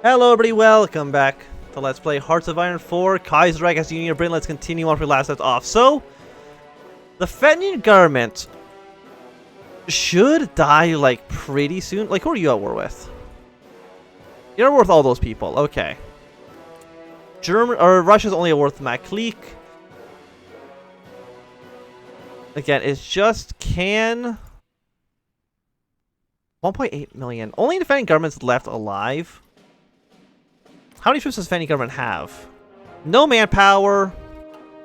Hello everybody, welcome back to Let's Play Hearts of Iron 4, Kaiserreich as Union of Britain. Let's continue on where we last left off. So, the Fenian government should die, like, pretty soon. Like, who are you at war with? You're at war with all those people, okay. Russia's only at war with Maklik. Again, it's just can... 1.8 million. Only the Fenian government's left alive. How many troops does Fenian government have? No manpower,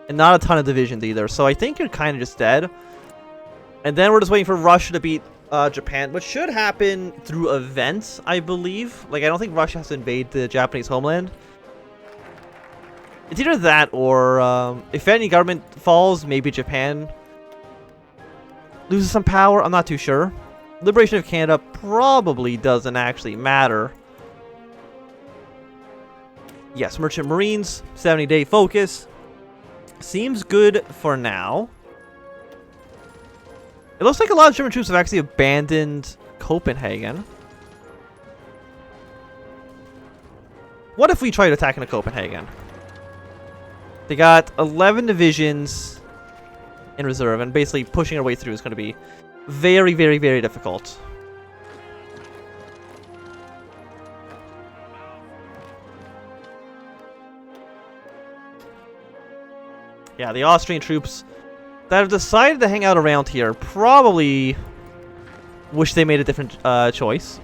and not a ton of divisions either. So I think you're kind of just dead. And then we're just waiting for Russia to beat Japan, which should happen through events, I believe. Like, I don't think Russia has to invade the Japanese homeland. It's either that or if Fenian government falls, maybe Japan loses some power. I'm not too sure. Liberation of Canada probably doesn't actually matter. Yes, Merchant Marines, 70-day focus. Seems good for now. It looks like a lot of German troops have actually abandoned Copenhagen. What if we tried attacking Copenhagen? They got 11 divisions in reserve, and basically pushing our way through is going to be very, very, very difficult. Yeah, the Austrian troops that have decided to hang out around here probably wish they made a different choice.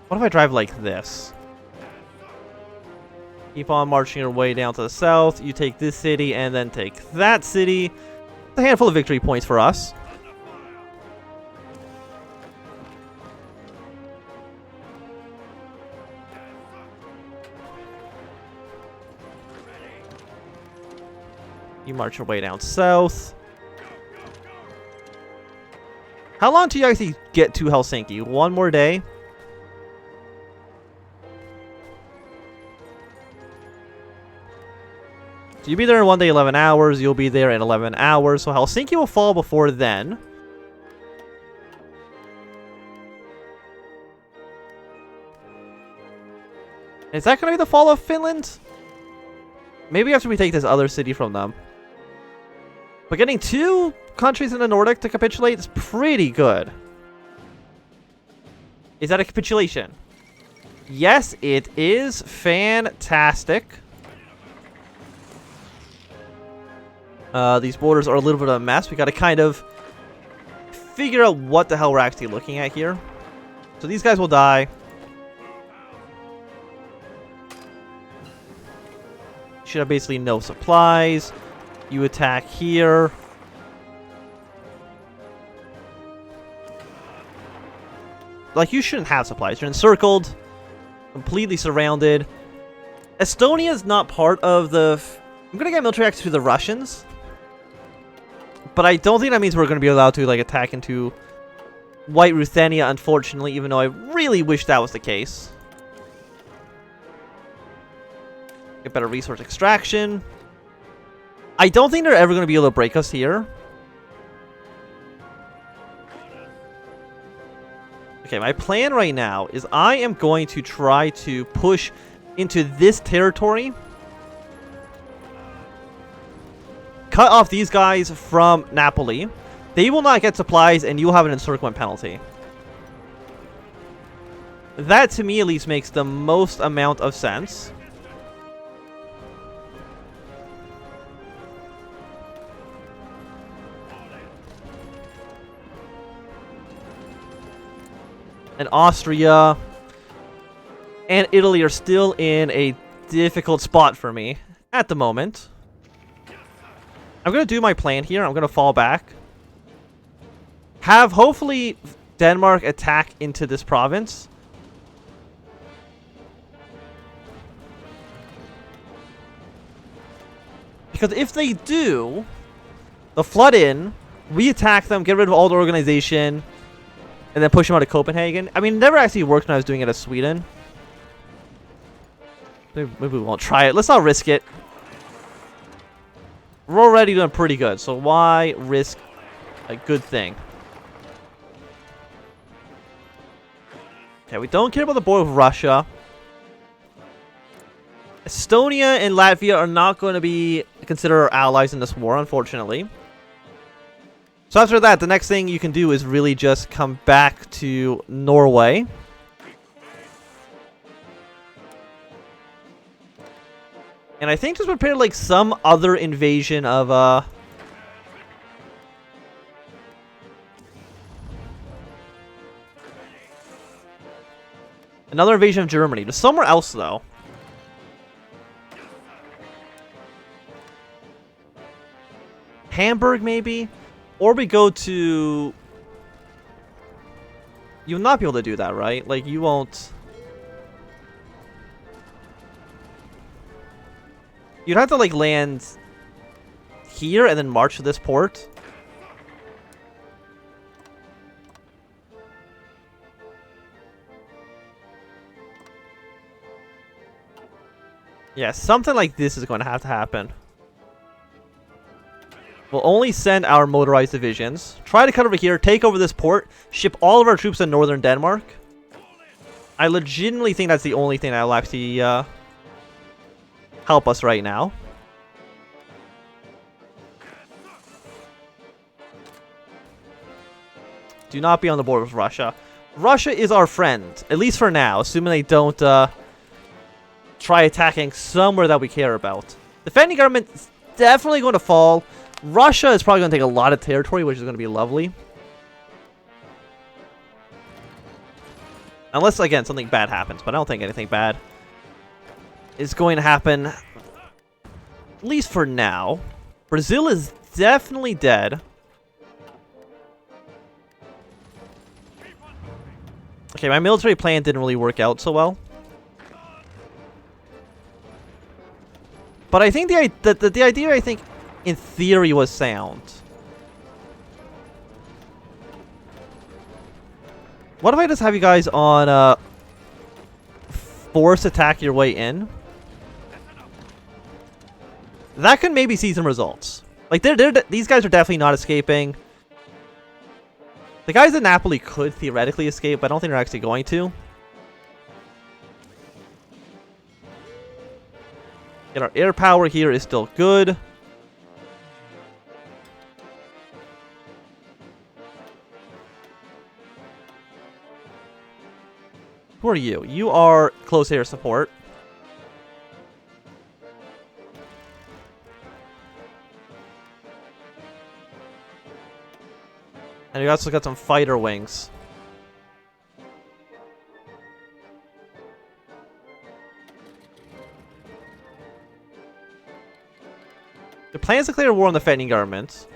What if I drive like this? Keep on marching your way down to the south. You take this city and then take that city. It's a handful of victory points for us. You march your way down south. How long do you actually get to Helsinki? One more day? So you'll be there in 1 day, 11 hours. You'll be there in 11 hours. So Helsinki will fall before then. Is that going to be the fall of Finland? Maybe after we take this other city from them. But getting 2 countries in the Nordic to capitulate is pretty good. Is that a capitulation? Yes, it is. Fantastic. These borders are a little bit of a mess. We got to kind of figure out what the hell we're actually looking at here. So these guys will die. Should have basically no supplies. You attack here. Like, you shouldn't have supplies. You're encircled. Completely surrounded. Estonia is not part of the... I'm going to get military access to the Russians. But I don't think that means we're going to be allowed to, like, attack into White Ruthenia, unfortunately, even though I really wish that was the case. Get better resource extraction. I don't think they're ever going to be able to break us here. Okay, my plan right now is I am going to try to push into this territory. Cut off these guys from Napoli. They will not get supplies, and you'll have an encirclement penalty. That, to me, at least, makes the most amount of sense. And Austria and Italy are still in a difficult spot for me at the moment. I'm going to do my plan here. I'm going to fall back. Have, hopefully, Denmark attack into this province. Because if they do, they'll flood in, we attack them, get rid of all the organization, and then push them out of Copenhagen. I mean, it never actually worked when I was doing it as Sweden. Maybe we won't try it. Let's not risk it. We're already doing pretty good, so why risk a good thing? Okay, we don't care about the border with Russia. Estonia and Latvia are not going to be considered our allies in this war, unfortunately. So after that, the next thing you can do is really just come back to Norway. And I think just prepare like some other invasion of another invasion of Germany. To somewhere else though. Hamburg maybe? Or we go to... You'll not be able to do that, right? Like you won't... You'd have to like land here and then march to this port. Yeah, something like this is going to happen. We'll only send our motorized divisions. Try to cut over here, take over this port, ship all of our troops to northern Denmark. I legitimately think that's the only thing that will actually help us right now. Do not be on the border with Russia. Russia is our friend, at least for now, assuming they don't try attacking somewhere that we care about. The defending government is definitely going to fall. Russia is probably going to take a lot of territory, which is going to be lovely. Unless, again, something bad happens, but I don't think anything bad is going to happen, at least for now. Brazil is definitely dead. Okay, my military plan didn't really work out so well. But I think the idea, I think, in theory was sound. What if I just have you guys on force attack your way in? That could maybe see some results. Like these guys are definitely not escaping. The guys in Napoli could theoretically escape, but I don't think they're actually going to. And our air power here is still good. Who are you? You are close air support. And you also got some fighter wings. The plans to declare war on the defending government.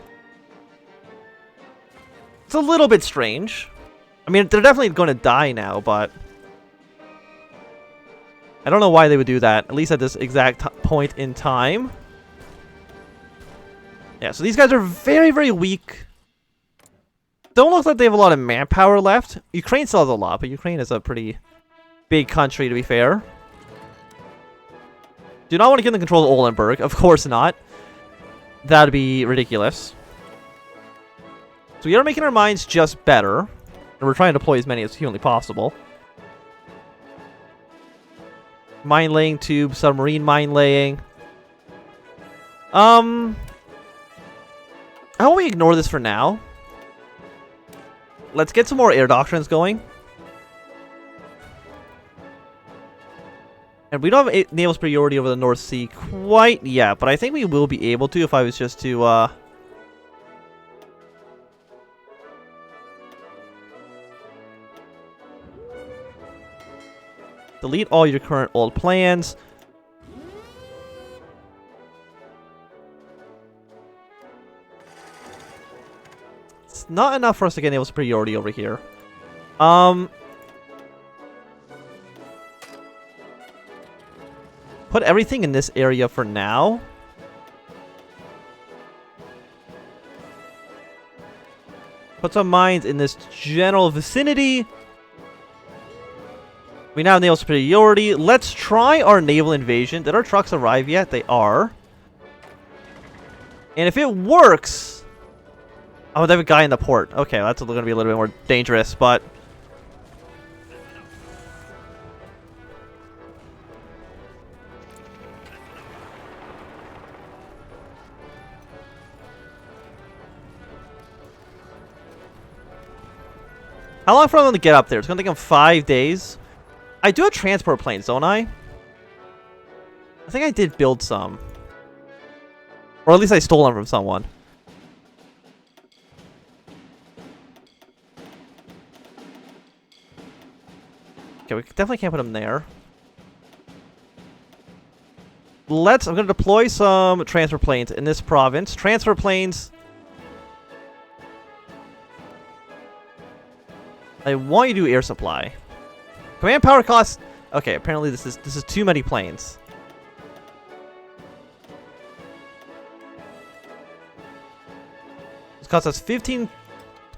It's a little bit strange. I mean, they're definitely going to die now, but I don't know why they would do that, at least at this exact point in time. Yeah, so these guys are very, very weak. Don't look like they have a lot of manpower left. Ukraine still has a lot, but Ukraine is a pretty big country, to be fair. Do not want to give them control of Olenburg. Of course not. That would be ridiculous. So we are making our mines just better. And we're trying to deploy as many as humanly possible. Mine laying tube, submarine mine laying. How about we ignore this for now? Let's get some more air doctrines going. And we don't have naval superiority over the North Sea quite yet, but I think we will be able to if I was just to delete all your current old plans. It's not enough for us to get naval superiority over here. Put everything in this area for now. Put some mines in this general vicinity. We now have naval superiority. Let's try our naval invasion. Did our trucks arrive yet? They are. And if it works... Oh, they have a guy in the port. Okay, that's going to be a little bit more dangerous, but... How long for them to get up there? It's going to take them 5 days. I do have transport planes, don't I? I think I did build some. Or at least I stole them from someone. Okay, we definitely can't put them there. I'm going to deploy some transfer planes in this province. Transfer planes... I want you to do air supply. Command power costs... Okay, apparently this is too many planes. This costs us 15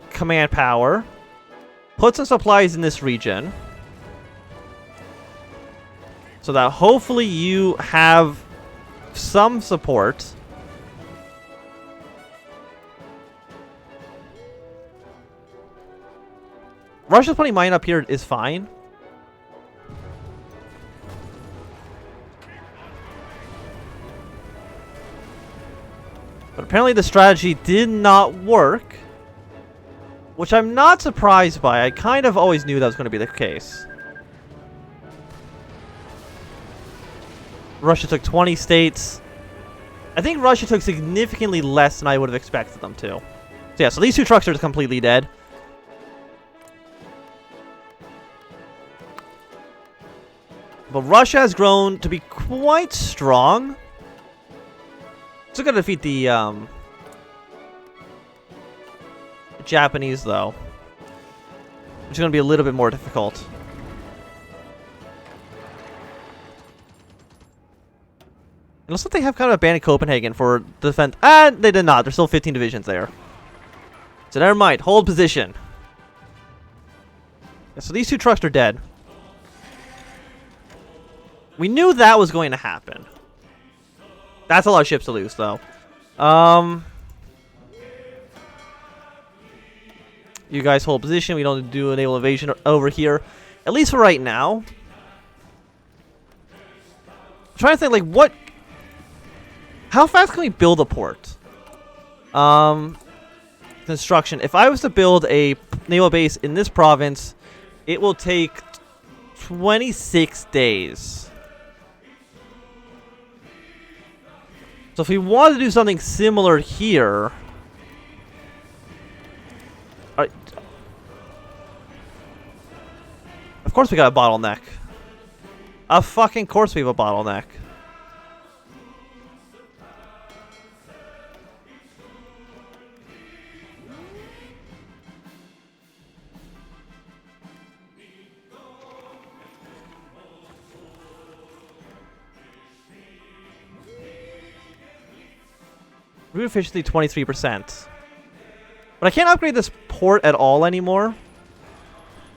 command power. Put some supplies in this region. So that hopefully you have some support. Russia's putting mine up here is fine. But apparently the strategy did not work. Which I'm not surprised by. I kind of always knew that was going to be the case. Russia took 20 states. I think Russia took significantly less than I would have expected them to. So yeah, so these two trucks are completely dead. But Russia has grown to be quite strong. Still gotta defeat the Japanese, though. Which is gonna be a little bit more difficult. It looks like they have kind of abandoned Copenhagen for defense. And they did not. There's still 15 divisions there. So never mind. Hold position. Yeah, so these two trucks are dead. We knew that was going to happen. That's a lot of ships to lose, though. You guys hold position. We don't do a naval invasion over here. At least for right now. I'm trying to think, like, what... How fast can we build a port? Construction. If I was to build a naval base in this province, it will take 26 days. So if we wanted to do something similar here... Of course we got a bottleneck. Of fucking course we have a bottleneck. Route efficiency 23%. But I can't upgrade this port at all anymore.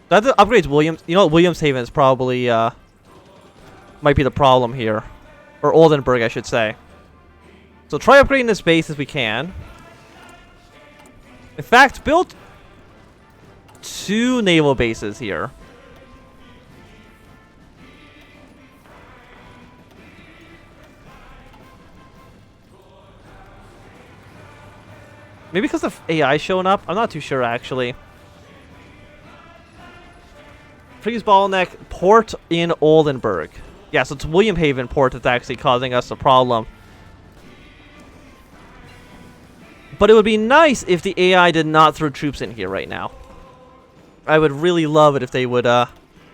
That upgrades Williams. You know what? Williamshaven is probably might be the problem here. Or Oldenburg, I should say. So try upgrading this base as we can. In fact, build 2 naval bases here. Maybe because of AI showing up? I'm not too sure, actually. Freeze bottleneck port in Oldenburg. Yeah, so it's Williamshaven port that's actually causing us a problem. But it would be nice if the AI did not throw troops in here right now. I would really love it if they would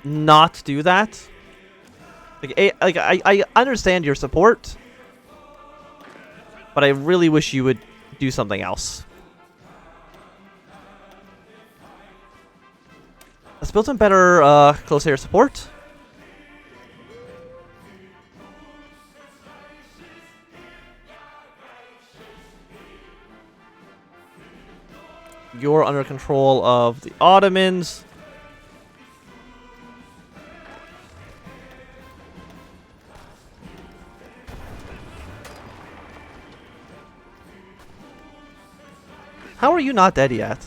not do that. I understand your support, but I really wish you would do something else. Let's build some better close air support. You're under control of the Ottomans. How are you not dead yet?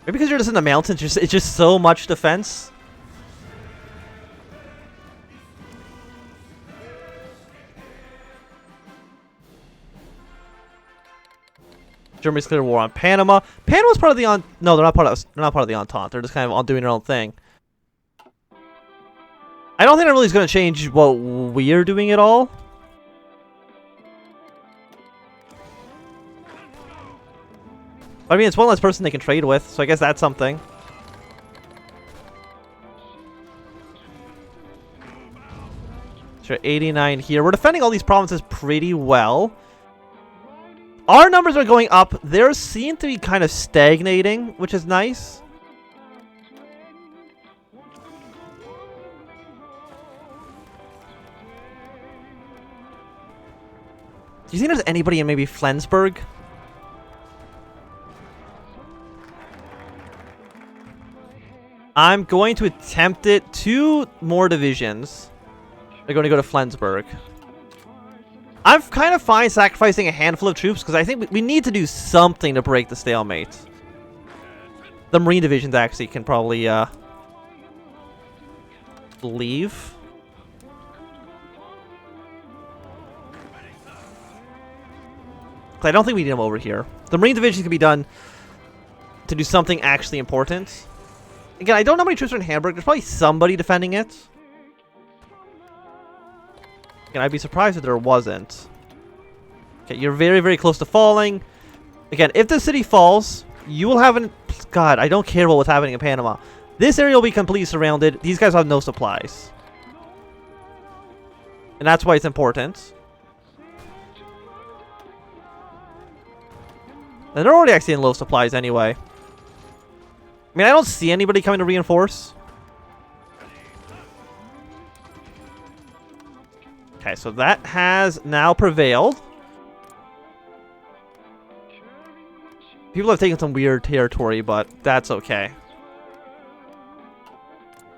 Maybe because you're just in the mountains, it's just so much defense. Germany's clear war on Panama. Panama's part of the no, they're not part of the Entente. They're just kind of all doing their own thing. I don't think that really is going to change what we're doing at all. I mean, it's one less person they can trade with, so I guess that's something. Sure, 89 here. We're defending all these provinces pretty well. Our numbers are going up. Theirs seem to be kind of stagnating, which is nice. Do you think there's anybody in maybe Flensburg? I'm going to attempt it. 2 more divisions are going to go to Flensburg. I'm kind of fine sacrificing a handful of troops because I think we need to do something to break the stalemate. The Marine divisions actually can probably leave. I don't think we need them over here. The Marine divisions can be done to do something actually important. Again, I don't know how many troops are in Hamburg. There's probably somebody defending it. Again, I'd be surprised if there wasn't. Okay, you're very, very close to falling. Again, if the city falls, you will have an... God, I don't care about what's happening in Panama. This area will be completely surrounded. These guys have no supplies. And that's why it's important. And they're already actually in low supplies anyway. I mean, I don't see anybody coming to reinforce. Okay, so that has now prevailed. People have taken some weird territory, but that's okay.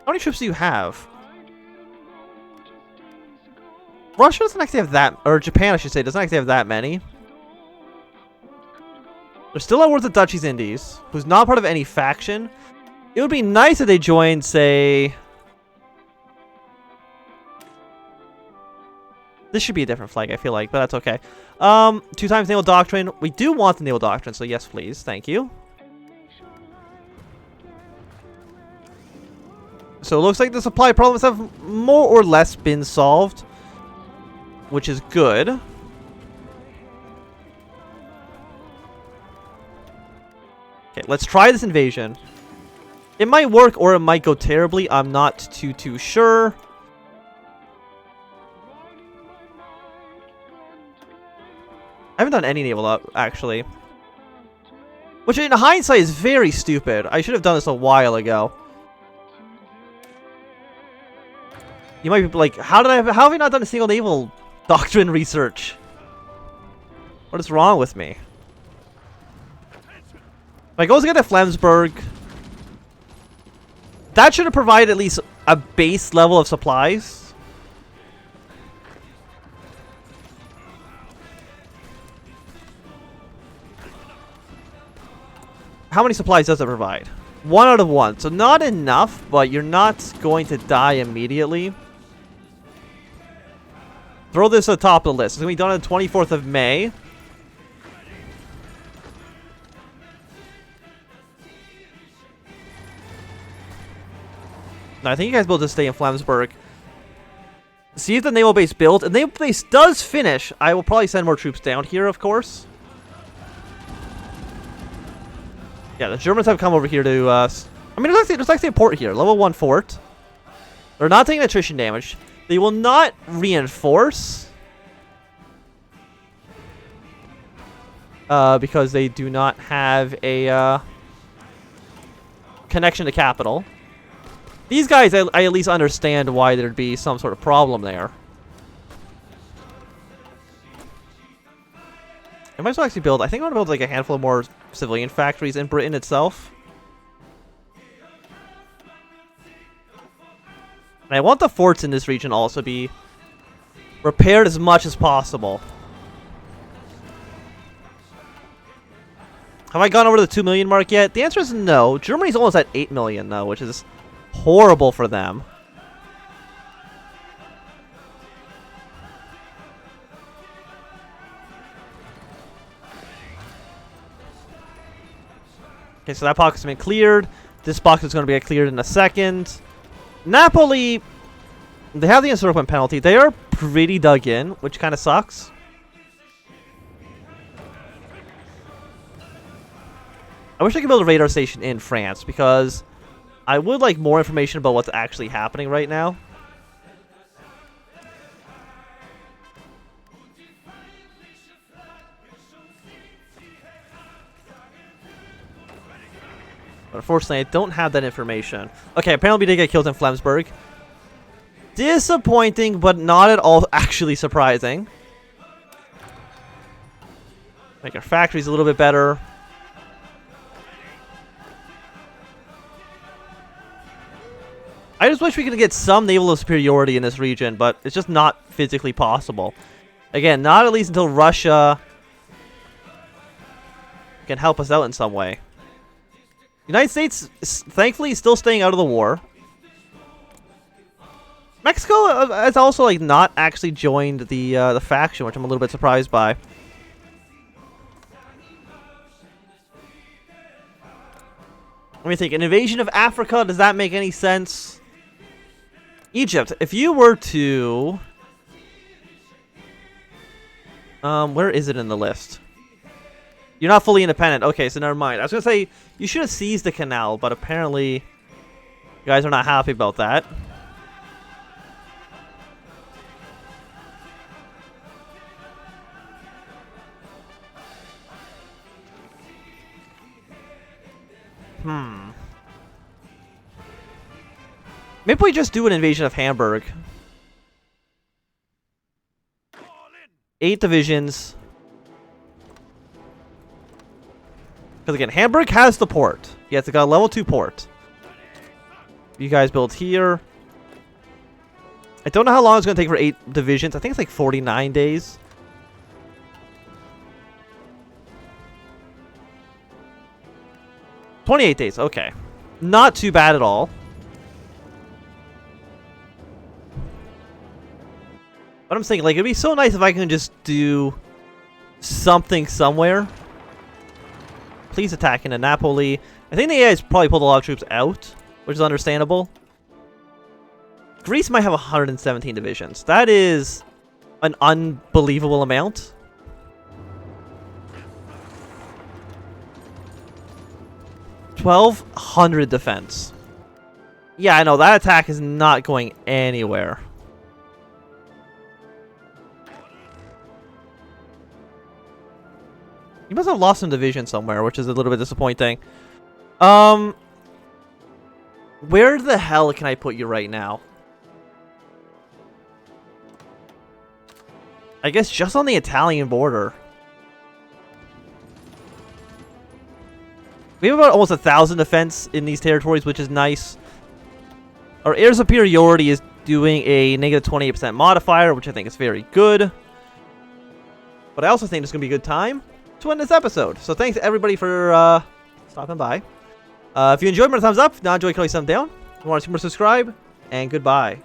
How many troops do you have? Russia doesn't actually have that, or Japan, I should say, doesn't actually have that many. They're still at war with the Dutch East Indies, who's not part of any faction. It would be nice if they joined, say... This should be a different flag, I feel like, but that's okay. 2 times naval doctrine. We do want the naval doctrine, so yes, please. Thank you. So it looks like the supply problems have more or less been solved, which is good. Okay, let's try this invasion. It might work or it might go terribly. I'm not too sure. I haven't done any naval up, actually. Which in hindsight is very stupid. I should have done this a while ago. You might be like, how have I not done a single naval doctrine research? What is wrong with me? If I go to get to Flensburg, that should have provided at least a base level of supplies. How many supplies does it provide? 1 out of 1. So not enough, but you're not going to die immediately. Throw this at the top of the list. It's going to be done on the 24th of May. Now, I think you guys will just stay in Flensburg. See if the naval base builds. If the naval base does finish, I will probably send more troops down here, of course. Yeah, the Germans have come over here to... I mean, there's actually a port here. Level 1 fort. They're not taking attrition damage. They will not reinforce. Because they do not have a connection to capital. These guys, I at least understand why there'd be some sort of problem there. I might as well actually build... I think I want to build like a handful of more civilian factories in Britain itself. And I want the forts in this region also be repaired as much as possible. Have I gone over the 2 million mark yet? The answer is no. Germany's almost at 8 million though, which is horrible for them. Okay, so that pocket's been cleared. This box is going to be cleared in a second. Napoli, they have the encirclement penalty. They are pretty dug in, which kind of sucks. I wish I could build a radar station in France, because I would like more information about what's actually happening right now. But unfortunately, I don't have that information. Okay, apparently we did get killed in Flensburg. Disappointing, but not at all actually surprising. Make our factories a little bit better. I just wish we could get some naval superiority in this region, but it's just not physically possible. Again, not at least until Russia can help us out in some way. United States, thankfully, is still staying out of the war. Mexico has also like not actually joined the faction, which I'm a little bit surprised by. Let me think. An invasion of Africa, does that make any sense? Egypt, if you were to... where is it in the list? You're not fully independent. Okay, so never mind. I was going to say, you should have seized the canal, but apparently you guys are not happy about that. Maybe we just do an invasion of Hamburg. 8 divisions. Because again, Hamburg has the port. Yeah, it's got a level 2 port. You guys build here. I don't know how long it's going to take for 8 divisions. I think it's like 49 days. $28 days, okay. Not too bad at all. But I'm saying, like, it'd be so nice if I can just do something somewhere. Please attack into Napoli. I think the AI's probably pulled a lot of troops out, which is understandable. Greece might have 117 divisions. That is an unbelievable amount. $1,200 defense. Yeah, I know, that attack is not going anywhere. You must have lost some division somewhere, which is a little bit disappointing. Where the hell can I put you right now? I guess just on the Italian border. We have about almost 1,000 defense in these territories, which is nice. Our air superiority is doing a negative 28% modifier, which I think is very good. But I also think it's going to be a good time to end this episode. So thanks everybody for stopping by. If you enjoyed, put a thumbs up. If you not enjoyed, click thumbs down. If you want to see more, subscribe. And goodbye.